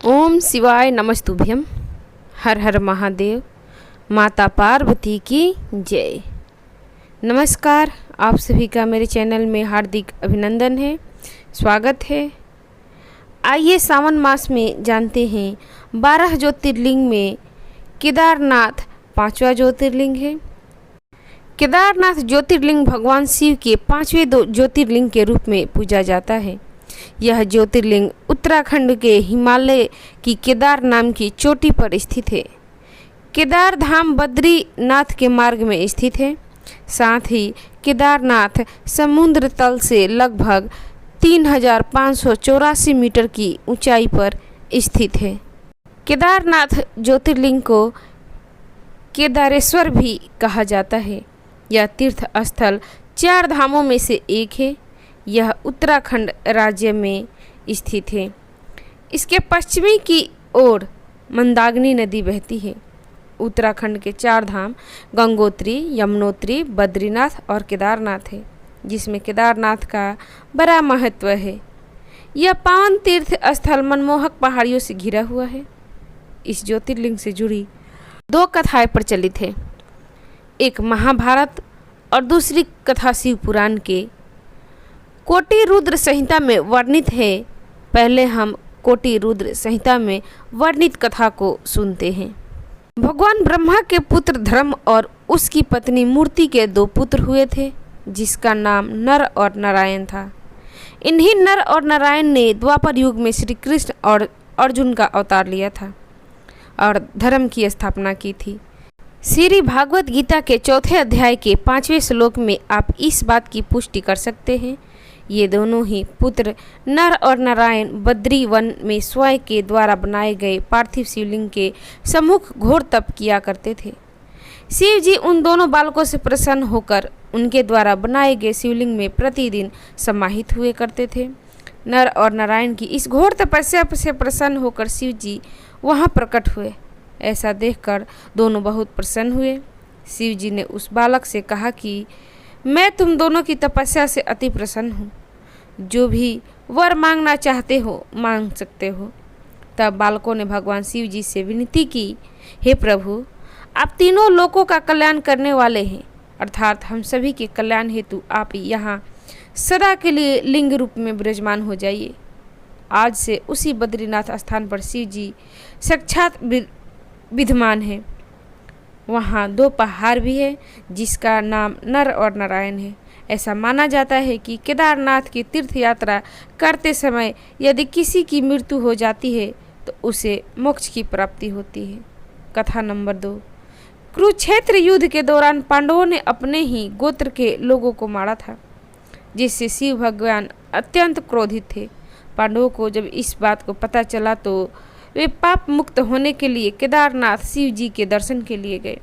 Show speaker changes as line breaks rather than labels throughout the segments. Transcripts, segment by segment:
ओम शिवाय नमस्तुभ्यम। हर हर महादेव। माता पार्वती की जय। नमस्कार, आप सभी का मेरे चैनल में हार्दिक अभिनंदन है, स्वागत है। आइए सावन मास में जानते हैं 12 ज्योतिर्लिंग में केदारनाथ 5वां ज्योतिर्लिंग है। केदारनाथ ज्योतिर्लिंग भगवान शिव के 5वें ज्योतिर्लिंग के रूप में पूजा जाता है। यह ज्योतिर्लिंग उत्तराखंड के हिमालय की केदार नाम की चोटी पर स्थित है। केदार धाम बद्रीनाथ के मार्ग में स्थित है। साथ ही केदारनाथ समुद्र तल से लगभग 3584 मीटर की ऊंचाई पर स्थित है। केदारनाथ ज्योतिर्लिंग को केदारेश्वर भी कहा जाता है। यह तीर्थ स्थल 4 धामों में से एक है। यह उत्तराखंड राज्य में स्थित है। इसके पश्चिमी की ओर मंदाकिनी नदी बहती है। उत्तराखंड के 4 धाम गंगोत्री, यमुनोत्री, बद्रीनाथ और केदारनाथ है, जिसमें केदारनाथ का बड़ा महत्व है। यह पावन तीर्थ स्थल मनमोहक पहाड़ियों से घिरा हुआ है। इस ज्योतिर्लिंग से जुड़ी 2 कथाएं प्रचलित है। एक महाभारत और दूसरी कथा शिव पुराण के कोटि रुद्र संहिता में वर्णित है। पहले हम कोटि रुद्र संहिता में वर्णित कथा को सुनते हैं। भगवान ब्रह्मा के पुत्र धर्म और उसकी पत्नी मूर्ति के 2 पुत्र हुए थे, जिसका नाम नर और नारायण था। इन्हीं नर और नारायण ने द्वापर युग में श्री कृष्ण और अर्जुन का अवतार लिया था और धर्म की स्थापना की थी। श्री भागवत गीता के 4थे अध्याय के 5वें श्लोक में आप इस बात की पुष्टि कर सकते हैं। ये दोनों ही पुत्र नर और नारायण बद्री वन में स्वयं के द्वारा बनाए गए पार्थिव शिवलिंग के सम्मुख घोर तप किया करते थे। शिव जी उन दोनों बालकों से प्रसन्न होकर उनके द्वारा बनाए गए शिवलिंग में प्रतिदिन समाहित हुए करते थे। नर और नारायण की इस घोर तपस्या से प्रसन्न होकर शिव जी वहाँ प्रकट हुए। ऐसा देखकर दोनों बहुत प्रसन्न हुए। शिव जी ने उस बालक से कहा कि मैं तुम दोनों की तपस्या से अति प्रसन्न हूँ। जो भी वर मांगना चाहते हो मांग सकते हो। तब बालकों ने भगवान शिव जी से विनती की, हे प्रभु, आप तीनों लोकों का कल्याण करने वाले हैं, अर्थात हम सभी के कल्याण हेतु आप यहाँ सदा के लिए लिंग रूप में विराजमान हो जाइए। आज से उसी बद्रीनाथ स्थान पर शिव जी साक्षात विद्यमान है। वहाँ 2 पहाड़ भी है, जिसका नाम नर और नारायण है। ऐसा माना जाता है कि केदारनाथ की तीर्थ यात्रा करते समय यदि किसी की मृत्यु हो जाती है तो उसे मोक्ष की प्राप्ति होती है। कथा नंबर 2। कुरुक्षेत्र युद्ध के दौरान पांडवों ने अपने ही गोत्र के लोगों को मारा था, जिससे शिव भगवान अत्यंत क्रोधित थे। पांडवों को जब इस बात को पता चला तो वे पाप मुक्त होने के लिए केदारनाथ शिव जी के दर्शन के लिए गए।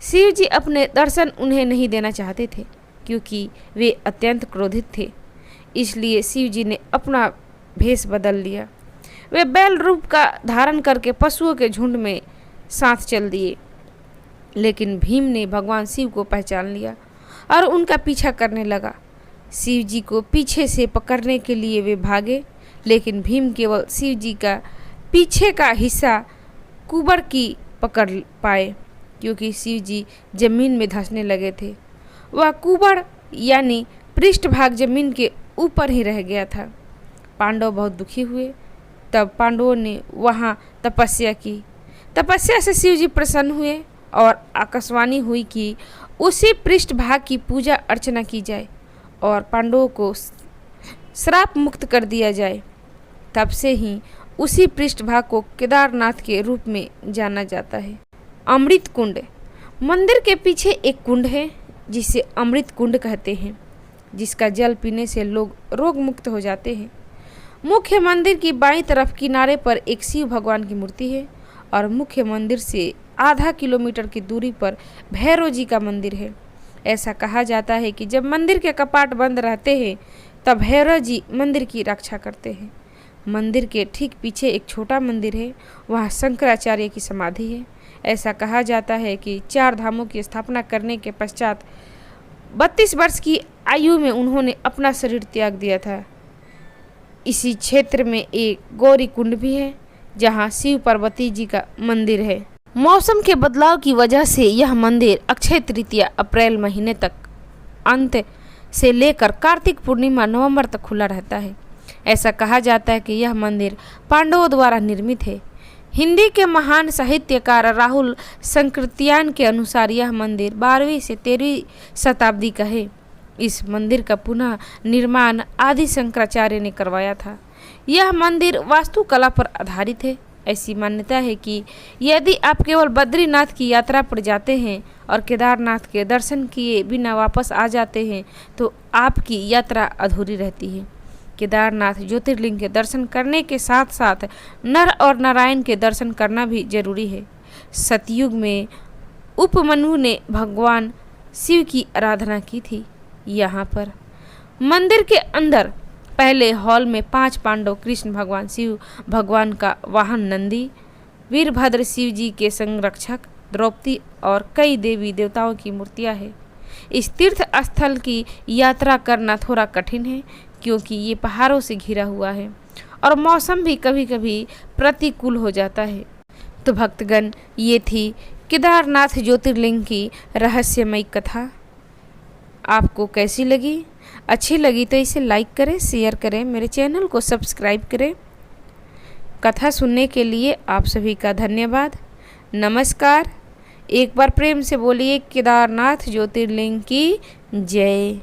शिव जी अपने दर्शन उन्हें नहीं देना चाहते थे, क्योंकि वे अत्यंत क्रोधित थे। इसलिए शिव जी ने अपना भेष बदल लिया। वे बैल रूप का धारण करके पशुओं के झुंड में साथ चल दिए। लेकिन भीम ने भगवान शिव को पहचान लिया और उनका पीछा करने लगा। शिव जी को पीछे से पकड़ने के लिए वे भागे, लेकिन भीम केवल शिव जी का पीछे का हिस्सा कुबर की पकड़ पाए, क्योंकि शिव जी जमीन में धंसने लगे थे। वह कुबर यानी पृष्ठभाग जमीन के ऊपर ही रह गया था। पांडव बहुत दुखी हुए। तब पांडवों ने वहाँ तपस्या की। तपस्या से शिव जी प्रसन्न हुए और आकाशवाणी हुई कि उसी पृष्ठभाग की पूजा अर्चना की जाए और पांडवों को श्राप मुक्त कर दिया जाए। तब से ही उसी पृष्ठभाग को केदारनाथ के रूप में जाना जाता है। अमृत कुंड। मंदिर के पीछे एक कुंड है, जिसे अमृत कुंड कहते हैं, जिसका जल पीने से लोग रोग मुक्त हो जाते हैं। मुख्य मंदिर की बाईं तरफ किनारे पर एक शिव भगवान की मूर्ति है और मुख्य मंदिर से आधा किलोमीटर की दूरी पर भैरव जी का मंदिर है। ऐसा कहा जाता है कि जब मंदिर के कपाट बंद रहते हैं तब भैरव जी मंदिर की रक्षा करते हैं। मंदिर के ठीक पीछे एक छोटा मंदिर है, वहाँ शंकराचार्य की समाधि है। ऐसा कहा जाता है कि 4 धामों की स्थापना करने के पश्चात 32 वर्ष की आयु में उन्होंने अपना शरीर त्याग दिया था। इसी क्षेत्र में एक गौरी कुंड भी है, जहां शिव पार्वती जी का मंदिर है। मौसम के बदलाव की वजह से यह मंदिर अक्षय तृतीया अप्रैल महीने तक अंत से लेकर कार्तिक पूर्णिमा नवंबर तक खुला रहता है। ऐसा कहा जाता है कि यह मंदिर पांडवों द्वारा निर्मित है। हिंदी के महान साहित्यकार राहुल संकृत्यान के अनुसार यह मंदिर 12वीं से 13वीं शताब्दी का है। इस मंदिर का पुनः निर्माण आदि शंकराचार्य ने करवाया था। यह मंदिर वास्तुकला पर आधारित है। ऐसी मान्यता है कि यदि आप केवल बद्रीनाथ की यात्रा पर जाते हैं और केदारनाथ के दर्शन किए बिना वापस आ जाते हैं तो आपकी यात्रा अधूरी रहती है। केदारनाथ ज्योतिर्लिंग के दर्शन करने के साथ साथ नर और नारायण के दर्शन करना भी जरूरी है। सतयुग में उपमनु ने भगवान शिव की आराधना की थी। यहाँ पर मंदिर के अंदर पहले हॉल में 5 पांडव, कृष्ण भगवान, शिव भगवान का वाहन नंदी, वीरभद्र शिव जी के संरक्षक, द्रौपदी और कई देवी देवताओं की मूर्तियां हैं। इस तीर्थ स्थल की यात्रा करना थोड़ा कठिन है क्योंकि ये पहाड़ों से घिरा हुआ है और मौसम भी कभी कभी प्रतिकूल हो जाता है। तो भक्तगण, ये थी केदारनाथ ज्योतिर्लिंग की रहस्यमयी कथा। आपको कैसी लगी? अच्छी लगी तो इसे लाइक करें, शेयर करें, मेरे चैनल को सब्सक्राइब करें। कथा सुनने के लिए आप सभी का धन्यवाद। नमस्कार। एक बार प्रेम से बोलिए केदारनाथ ज्योतिर्लिंग की जय।